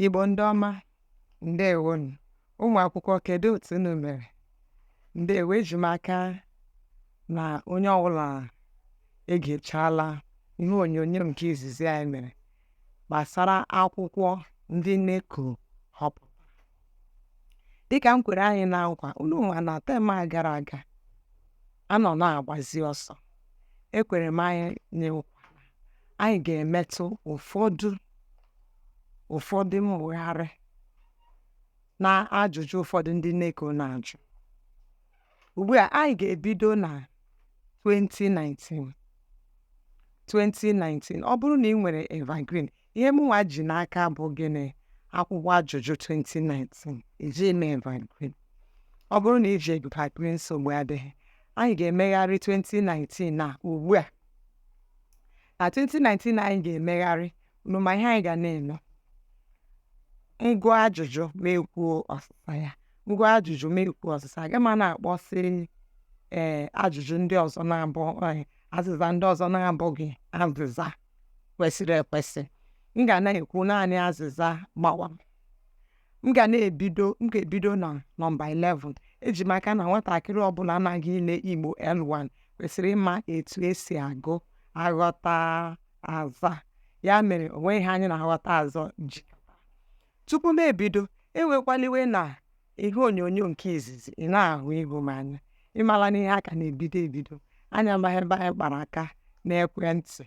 Igbo ndị ọma, ndewonu. Ụmụ akwụkwọ, kedu otu unu mere? Ndewo. Eji m aka na onye ọbụla egechala ihe onyonyo nke izizi anyị mere gbasara akwụkwọ ndị NECO họpụtara. Dịka m kwere anyị na nkwa, unu ma na tem a gara aga anọ na-agbazi ọsọ. Ekwere m anyị nkwa anyị ga-emetụ ụfọdụ mwegharị na ajụjụ ụfọdụ ndị NECO na-ajụ. Ugbu a anyị ga-ebido na 2019. Ọ bụrụ na ị nwere Evergreen, ihe mụnwa ji n'aka bụ gịnị? Akwụkwọ ajụjụ 2019. Iji eme Evergreen. Ọ bụrụ na iji Evergreen, nsogbu adịghị. Anyị ga-emegharị 2019 na ugbu a. Na 2019 anyị ga-emegharị n'ụma ihe anyị ga na-eme. Ngụ ajụjụ ma ekwuo ọsịsa ya. Ngụ ajụjụ ma ekwuo ọsịsa. Aga m na-akpọsị ajụjụ ndị ọzọ na-abụ azịza ndị ọzọ na-abụghị azịza kwesịrị ekwesị. M ga na-ekwu naanị azịza gbawa. M ga-ebido na nọmba 11. Eji m aka na nwatakịrị ọbụla anaghị ile Igbo L1 kwesịrị ịma etu esi agụ, aghọta, aza. Ya mere onweghị ihe anyị na-aghọta azọ ji. Tupu m ebido, enwekwaliwe na ihe onyonyo nke izizi ị na-ahụ ihu m anya. Ịmala n'ihe aka na-ebido anya amaghị ebe anyị kpara aka n'ekwentị.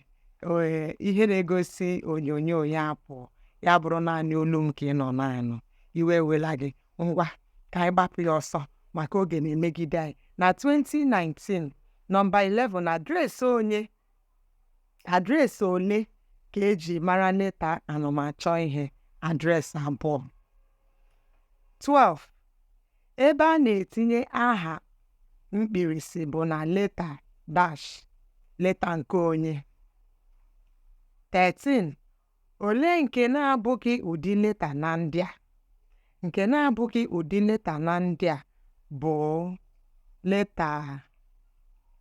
Ihe na-egosi onyonyo ya pụọ, ya bụrụ naanị olu m ka ị nọ na-anụ. Iwe ewela gị. Ngwa ka anyị gbapụ ya ọsọ maka oge na-emegide anyị. Na 2019 nọmba 11, adreesị ole ka eji mara leta anụmachọ ihe? Adreesị abụọ. 12, ebe a na-etinye aha mkpirisi bụ na leta dash, leta nke onye. 13, ole nke na-abụghị ụdị leta na ndị a? Nke na-abụghị ụdị leta na ndị a bụ leta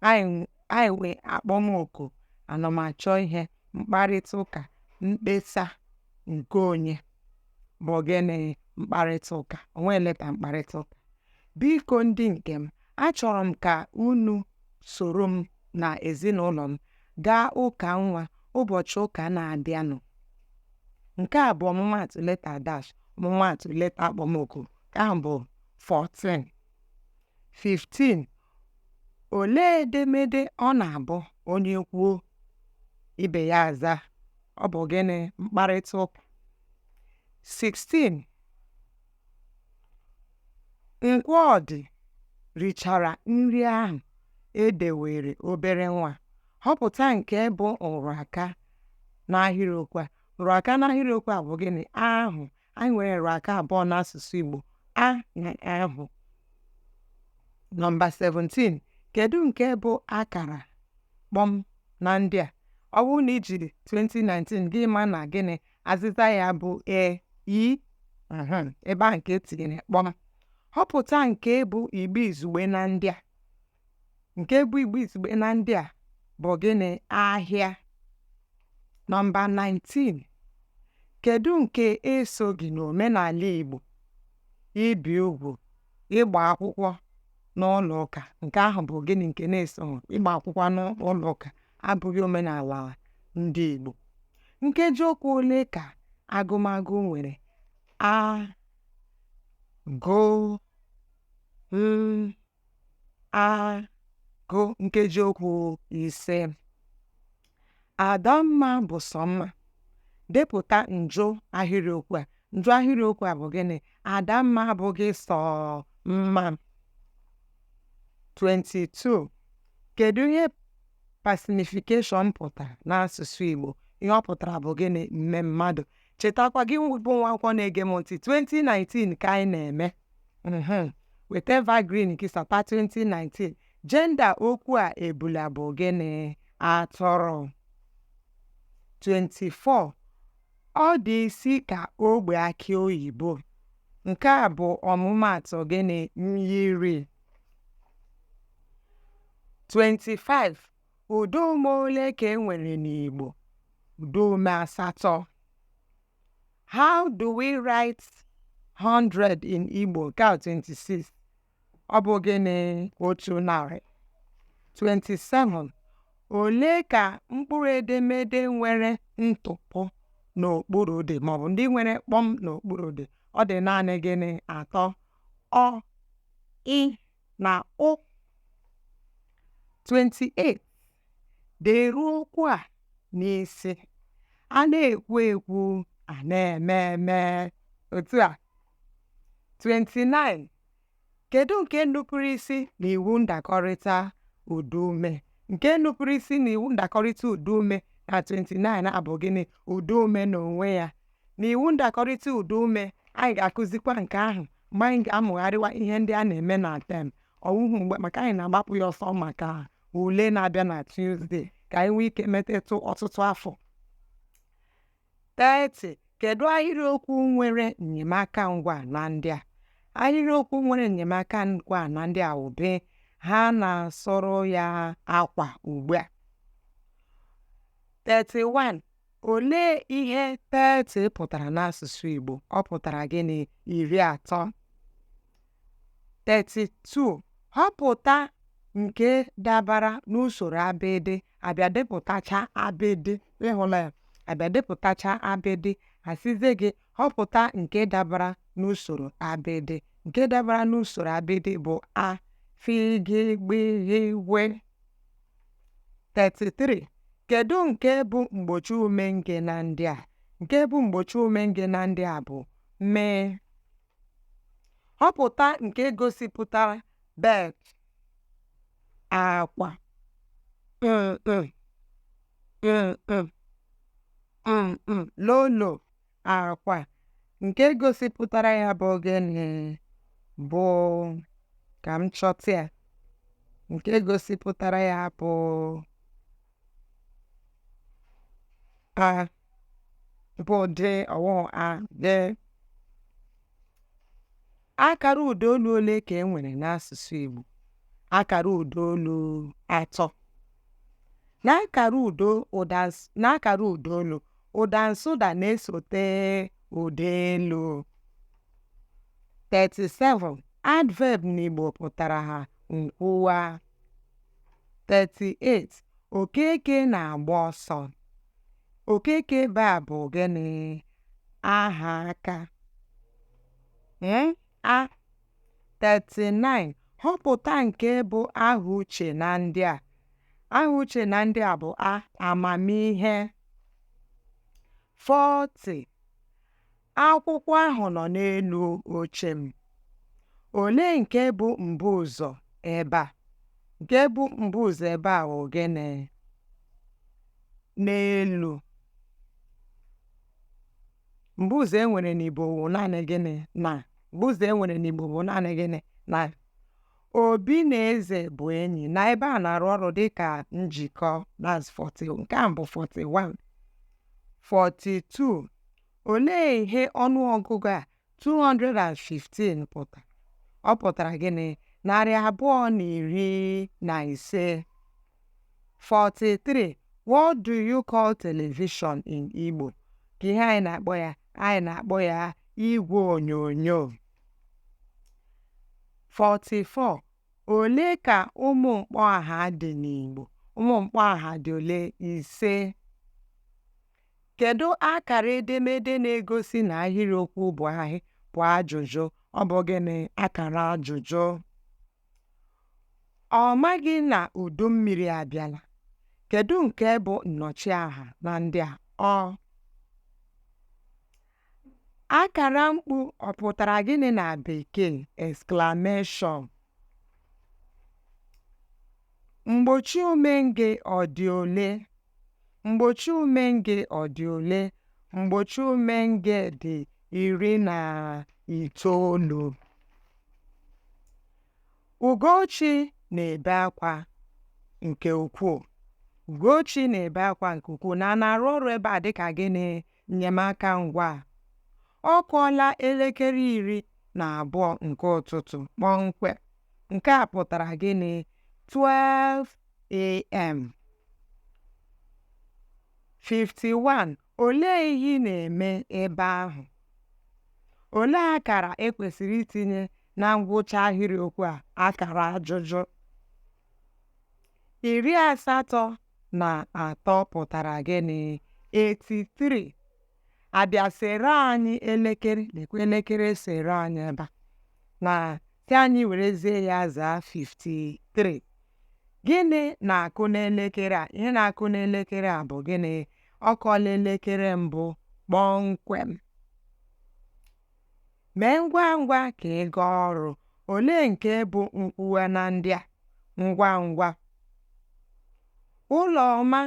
anyị nwe akpọmoku, anụmachọ ihe, mkparịta ụka, mkpesa nke onye bụ gịnị? Mkparịta ụka. Onwe leta mkparịta ụka. Biko ndị nke m, achọrọ m ka unu soro m na ezinụlọ m gaa ụka nwa ụbọchị ụka na-abịanụ. Nke a bụ ọmụmaatụ leta dash, ọmụmaatụ leta akpọmoku. Ahụ bụ 14. 15, olee edemede ọ na-abụ onye kwuo ibe ya aza? Ọ bụ gịnị? Mkparịta ụka. 16, Nkwọdị richara nri ahụ edewere obere nwa. Họpụta nke bụ nrụaka n'ahịrịokwu a. Nrụaka n'ahịrịokwu a bụ gịnị? Ahụ. Anyị nwere nrụaka abụọ n'asụsụ Igbo, a na ahụ. Nọmba 17, kedu nke bụ akara kpọm na ndị a? Ọ bụrụ na ijiri 2019 gị ma na gịnị? Azịza ya bụ i. Ebe a nke etinyere kpọm. Họpụta nke bụ igbe izugbe na ndị a. Nke bụ igbe izugbe na ndị a bụ gịnị? Ahịa. Nọmba 19, kedu nke esoghị n'omenala Igbo? Ibi ugwu, ịgba akwụkwọ n'ụlọ ụka. Nke ahụ bụ gịnị? Nke na-esoghị. Ịgba akwụkwọ n'ụlọ ụka abụghị omenala ndị Igbo. Nkeji okwu ole ka agụmagụ nwere? A, gụ, a, gụ. Nkeji okwu 5. Adamma bụ sọ mma. Depụta njụ ahịrịokwu a. Njụ ahịrịokwu a bụ gịnị? Adamma abụghị sọ mma. 22, kedu ihe personification pụtara n'asụsụ Igbo? Ihe ọ pụtara bụ gịnị? Mme mmadụ. Chetakwa gị bụ nwa akwụkwọ na-ege m ntị, 2019 ka anyị na-eme. Weta Evergreen nke sapa 2019. Jenda okwu a ebula bụ gịnị? Atụrụ. 24, ọ dị isi ka ogbe akị oyibo. Nke a bụ ọmụmaatụ gịnị? Myiri. 25, ụdaume ole ka e nwere n'Igbo? Ụdaume 8. How do we write 100 in Igbo? Nke a 26. Ọ bụ gịnị? Otu narị. 27. Ole ka mkpụrụ edemede nwere ntụpọ n'okpuru dị maọbụ ndị nwere kpọm n'okpuru dị? Ọ dị naanị gịnị? 3. Ọ, ị na ụ. 28. Dere okwu a n'isi. A na-ekwu ekwu, a na-eme eme. Otu a. 29. Kedu nke nupụrụ isi n'iwu ndakọrịta ụdaume? Nke nupụrụ isi n'iwu ndakọrịta ụdaume na 29 abụ gịnị? Ụdaume n'onwe ya. N'iwu ndakọrịta ụdaume, anyị ga-akụzikwa nke ahụ mgbe anyị ga-amụgharịwa ihe ndị a na-eme na tem. Ọwụhụ mgbe maka anyị na-agbapụ ya ọsọ maka ule na-abịa na Tuesday ka anyị nwee ike metetụ ọtụtụ afọ. 30. Kedu ahịrịokwu nwere enyemaka ngwa na ndị a? Ahịrịokwu nwere enyemaka ngwa na ndị a wube ha na-asụrụ ya akwa ugbu a. 31. Olee ihe 30 pụtara n'asụsụ Igbo? Ọ pụtara gịnị? 30. 32. Họpụta nke dabara n'usoro abịdị. Abịa depụtacha abịdị. Ịhụla ya? Abịa depụtacha abịdị. Asịzie gị họpụta nke dabara n'usoro abịdị. Nke dabara n'usoro abịdị bụ a, fi, gị, gbe, ghe, we. 33. Kedu nke bụ mgbochi umenge na ndị a? Nke bụ mgbochi umenge na ndị a bụ mee. Họpụta nke gosipụtara bed, akwa, lolo, akwa. Nke gosipụtara ya bụ gịnị? Bụ, ka m chọta ya. Nke gosipụtara ya bụ a, bụ dị, ọwụ a, dị. Akara ụdaolu ole ka e nwere n'asụsụ Igbo? Akara ụdaolu 3. N'akara ụdaolu, ụda nsụda na-esote ụda elu. 37. Adverb n'Igbo pụtara ha nkwuwa. 38. Okeke na-agba ọsọ. Okeke ba bụ gịnị? Aha aka. A. 39. Họpụta nke bụ aha uche na ndị a. Aha uche na ndị a bụ a, amamihe. 40. Akwụkwọ ahụ nọ n'elu oche m. Olee nke bụ mbụ ụzọ ebe a? Nke bụ mbụ ụzọ ebe a bụ gịnị? N'elu. Mbụ ụzọ e nwere n'Igbo bụ naanị gịnị? Na. Mbụ ụzọ e nwere n'Igbo bụ naanị gịnị? Na. Obi na eze bụ enyi. Na ebe a na-arụ ọrụ dịka njikọ. That's 40. Nke a bụ 41. 42. Olee ihe ọnụọgụgụ a 215 pụtara? Ọ pụtara gịnị? 215. 43. What do you call television in Igbo? Ka ihe anyị na-akpọ ya? Anyị na-akpọ ya igwe onyonyo. 44. Ole ka ụmụ mkpọaha dị n'Igbo? Ụmụ mkpọaha dị ole? 5. Kedu akara edemede na-egosi na ahịrịokwu bụ ajụjụ? Ọ bụ gịnị? Akara ajụjụ. Ọ maghị na udu mmiri abịala. Kedu nke bụ nnọchiaha na ndị a? Ọ. Akara mkpu ọ pụtara gịnị na Bekee? Exclamation. Mgbochi umenge ọ dị ole? Mgbochi umenge ọ dị ole? Mgbochi umenge dị 19. Ugochi na-ebe akwa nke ukwuu. Ugochi na-ebe akwa nke ukwuu na na-arụ ọrụ ebe a dịka gịnị? Enyemaka ngwa. Ọ kụọla elekere 12 nke ụtụtụ kpọmkwem. Nke a pụtara gịnị? 12 a.m. 51. Olee ihe ị na-eme ebe ahụ? Olee akara ekwesịrị itinye na ngwụcha ahịrịokwu a akara ajụjụ? 83 pụtara gịnị? 83. Abịa sere anyị elekere, lekwa elekere sere anyị ebe a, na si anyị werezie ya zaa 53. Gịnị na-akụ n'elekere a? Ihe na-akụ n'elekere a bụ gịnị? Ọ kụọla elekere mbụ kpọmkwem. Mee ngwa ngwa ka ị gaa ọrụ. Olee nke bụ nkwuwa na ndị a? Ngwa ngwa. Ụlọma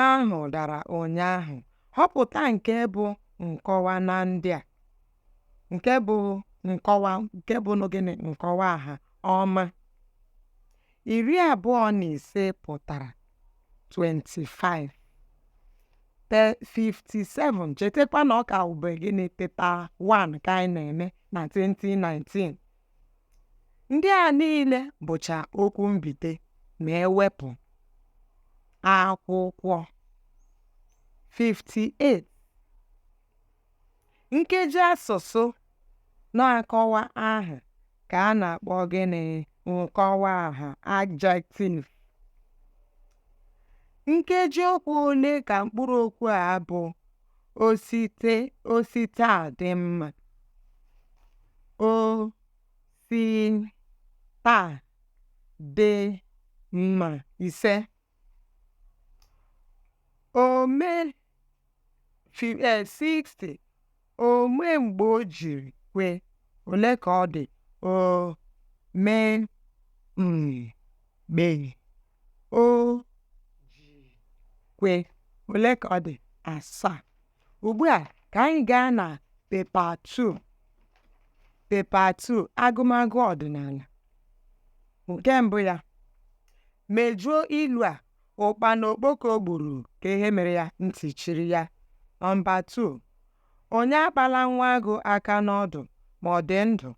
ahụ dara ụnyaahụ. Họpụta nke bụ nkọwa na ndị a. Nke bụ gịnị? Nkọwa aha ọma. 25 pụtara 25. 57. Chetakwa na ọ ka bụ gịnị? Paper 1 ka anyị na-eme na 2019. Ndị a niile bụcha okwu mbite ma ewepụ akwụkwọ. 58. Nkeji asụsụ na-akọwa aha ka a na-akpọ gịnị? Nkọwa aha adjective. Nkeji okwu ole ka mkpụrụ okwu a bụ? Osite a dị mma. Osite a dị mma. 5. Ome 60. Ome mgbe o jiri kwe. Ole ka ọ dị? Mgbe o ji kwe. Ole ka ọ dị? 7. Ugbu a ka anyị gaa na paper 2. Paper 2, agụmagụ ọdịnala. Nke mbụ ya, mejuo ilu a. Ụkpana okpoko gburu ka ihe mere ya, ntị chiri ya. Nọmba 2, onye akpala nwa agụ aka n'ọdụ ma ọ dị ndụ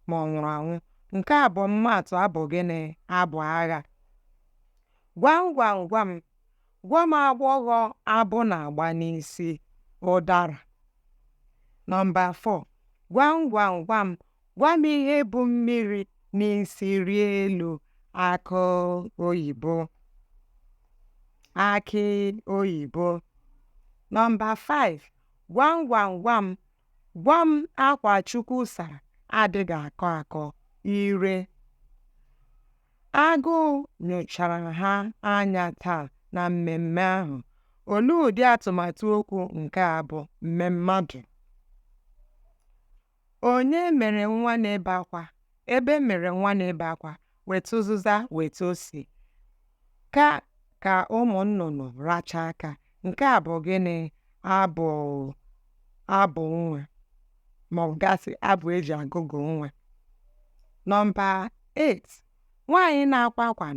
ma ọ nwụrụ anwụ. Nke a bụ mmatụ abụ gịnị? Abụ agha. Gwam gwam gwam. Gwa m agbọghọ abụ na-agba n'isi. Ụdara. Nọmba 4, gwam gwam gwam. Gwa m ihe bụ mmiri n'isi rie elu. Akụ oyibo. Akị oyibo. Nọmba 5, gwam gwam gwam. Gwa m akwa Chukwu sara adịghị akọ akọ. Ire. Agụụ nyochara ha anya taa na mmemme ahụ. Olee ụdị atụmatụ okwu nke a bụ? Mmemmadụ. Onye mere nwa na-ebe akwa? Ebe mere nwa na-ebe akwa, weta ụzịza weta ose. Ka ụmụ nnụnụ racha aka. Nke a bụ gịnị? Abụ nwa, ma ọ gasị abụ eji agụgụ nwa. Nọmba 8, nwaanyị na-akwa akwa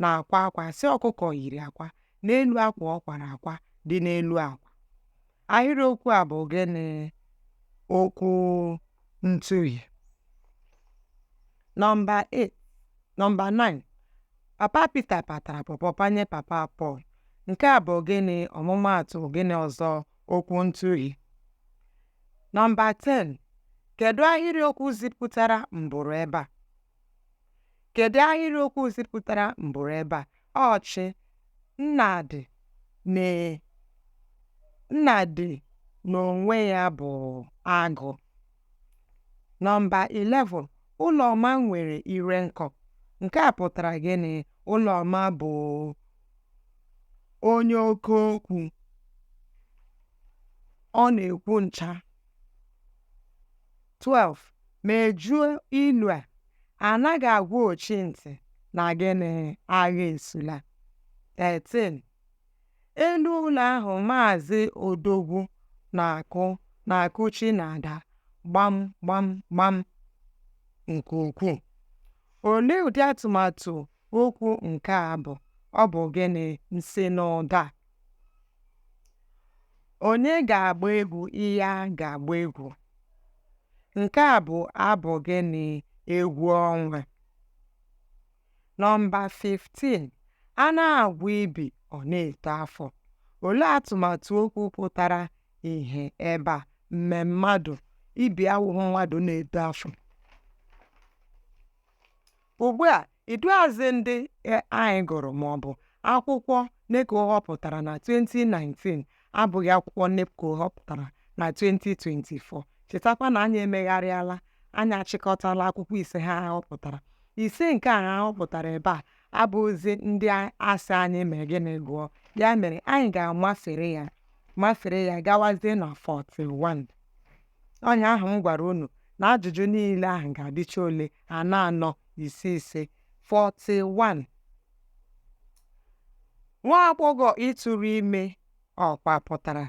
na-akwa akwa si ọkụkọ yiri akwa n'elu akwa ọ kwara akwa dị n'elu akwa. Ahịrịokwu a bụ gịnị? Okwu ntụghe. Nọmba 9, Papa Peter patara pọpọ panye Papa Paul. Nke a bụ gịnị? Ọmụmaatụ gịnị ọzọ? Okwu ntụghe. Nọmba 10, kedu ahịrịokwu zipụtara mbụrụ ebe a? Kedu ahịrịokwu zipụtara mbụrụ ebe a? Ọchị. Nnadị n'onwe ya bụ agụ. Nọmba 11, Ụlọma nwere ire nkọ. Nke a pụtara gịnị? Ụlọma bụ onye oke okwu. Ọ na-ekwu ncha. 12, mejuo ilu a. Anaghị agwa ochi ntị na gịnị? Agha esula. 13, elu ụlọ ahụ Maazị Odogwu na-akụchi na-ada gbam gbam gbam nke ukwuu. Olee ụdị atụmatụ okwu nke a bụ? Ọ bụ gịnị? Nsị na ụda. Onye ga-agba egwu ihe a ga-agba egwu? Nke a bụ abụ gịnị? Egwu ọnwa. Nọmba 15, a na-agwa ibi ọ na-eto afọ. Olee atụmatụ okwu pụtara ihe ebe a? Mmemmadụ, ibi awụhụ mmadụ na-eto afọ. Ugbu a, iduazị ndị anyị gụrụ maọbụ akwụkwọ NECO họpụtara na 2019 abụghị akwụkwọ NECO họpụtara na 2024. Chetakwa na anyị emegharịala, anyị achịkọtala akwụkwọ ise ha họpụtara. Ise nke a ha họpụtara ebe a abụghịzi ndị asị anyị mee gịnị gụọ. Ya mere anyị ga-amafere ya gawazie na 41. Onye ahụ m gwara unu na ajụjụ niile ahụ ga-adịcha ole? Anọ, ise, 41. Nwa agbọghọ ịtụrụ ime ọkwa pụtara.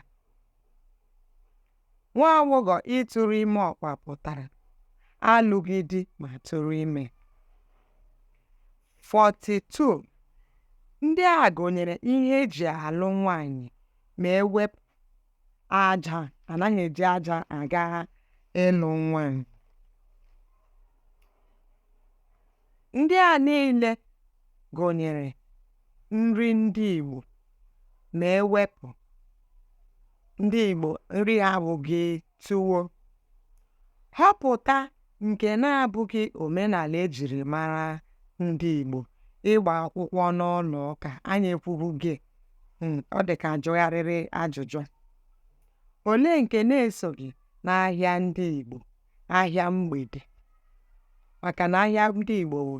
Nwa agbọghọ ịtụrụ ime ọkwa pụtara alụghị di ma tụrụ ime. 42. Ndị a gụnyere ihe eji alụ nwaanyị ma ewepụ aja. Anaghị eji aja aga ịlụ nwaanyị. Ndị a niile gụnyere nri ndị Igbo ma ewepụ ndị Igbo nri ha abụghị tuwo. Họpụta nke na-abụghị omenala ejiri mara ndị Igbo. Ịgba akwụkwọ n'ụlọ ụka, anyị ekwubughị. Ọ dị ka ajụgharịrị ajụjụ. Olee nke na-esoghị n'ahịa ndị Igbo? Ahịa mgbede. Maka na ahịa ndị Igbo bụ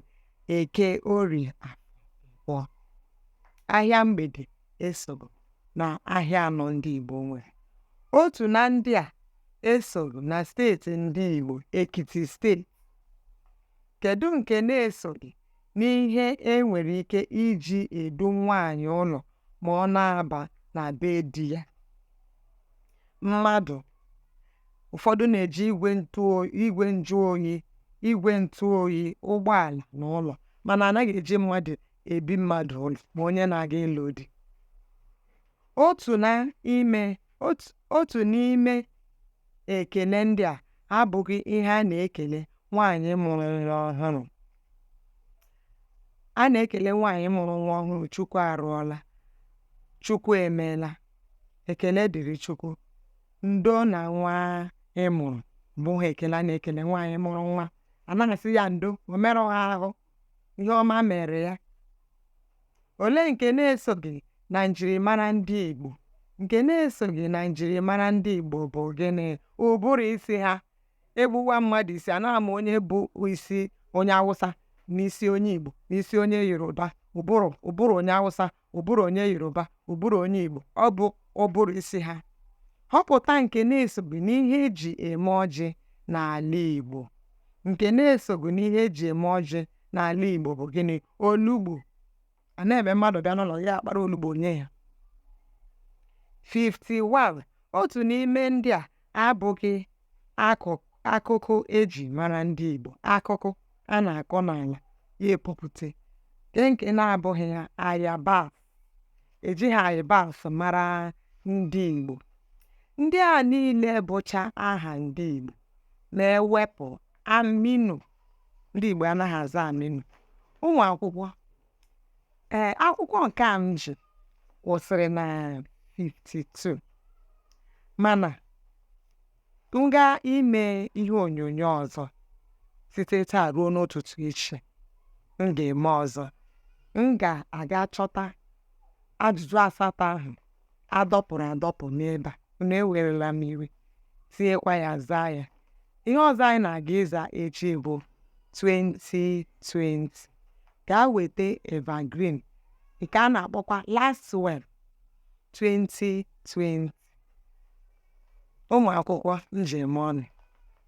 Eke, Orie, Afọ. Ahịa mgbede esoghị na ahịa anọ ndị Igbo nwere. Otu na ndị a esoghị na steeti ndị Igbo, Ekiti steeti. Kedu nke na-esoghị n'ihe enwere ike iji edu nwaanyị ụlọ ma ọ na-aba na be di ya? Mmadụ. Ụfọdụ na-eji igwe nju oyi, ụgbọala na ụlọ, mana anaghị eji mmadụ ebi mmadụ ụlọ ma onye na-aga ịlụ di. Otu n'ime ekele ndị a abụghị ihe a na-ekele nwaanyị mụrụ nwa ọhụrụ. A na-ekele nwaanyị mụrụ nwa ọhụrụ, Chukwu arụọla, Chukwu emeela, ekele dịrị Chukwu. Ndo na nwa ịmụrụ bụ ekele a na-ekele nwaanyị mụrụ nwa. Anaghị asị ya ndo, o merọ ha ahụ, ihe ọma mere ya. Olee nke na-esoghị na njirimara ndị Igbo? Nke na-esoghị na njirimara ndị Igbo bụ gịnị? Ụbụrụ isi ha. Egbuwa mmadụ isi, anaghị ama onye bụ isi onye Awụsa n'isi onye Igbo, n'isi onye Yoruba. Ụbụrụ onye Awụsa, ụbụrụ onye Yoruba, ụbụrụ onye Igbo. Ọ bụ ụbụrụ isi ha. Họpụta nke na-esoghị n'ihe eji eme ọjị n'ala Igbo. Nke na-esoghị n'ihe eji eme ọjị n'ala Igbo bụ gịnị? Olugbu. A na-eme mmadụ bịa n'ụlọ ya akpara olugbu onye ya. 51. Otu n'ime ndị a abụghị akụkụ eji mara ndị Igbo. Akụkụ a na-akọ n'ala ya epupụta. Nke na-abụghị ya, ayabasị. Ejighị ayabasị mara ndị Igbo. Ndị a niile bụcha aha ndị Igbo na-ewepụ aminu. Ndị Igbo anaghị aza aminu. Ụmụ akwụkwọ, akwụkwọ nke a m ji kwụsịrị na 52, mana m gaa ime ihe onyonyo ọzọ site taa ruo n'ụtụtụ echi. M ga-eme ọzọ. M ga-aga chọta ajụjụ asatọ ahụ adọpụrụ adọpụ n'ebe a. Unu ewerela m iwe, tinyekwa ya, zaa ya. Ihe ọzọ anyị na-aga ịza echi bụ 2020. Gaa weta evergreen nke a na-akpọkwa last well 2020. Ụmụ akwụkwọ njem ọnụ,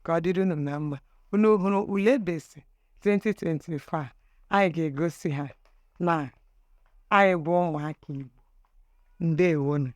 ka ọ dịrị unu na mma. Unu hụrụ ule besi 2025? Anyị ga-egosi ha na anyị bụ ụmụaka Igbo. Ndewonu.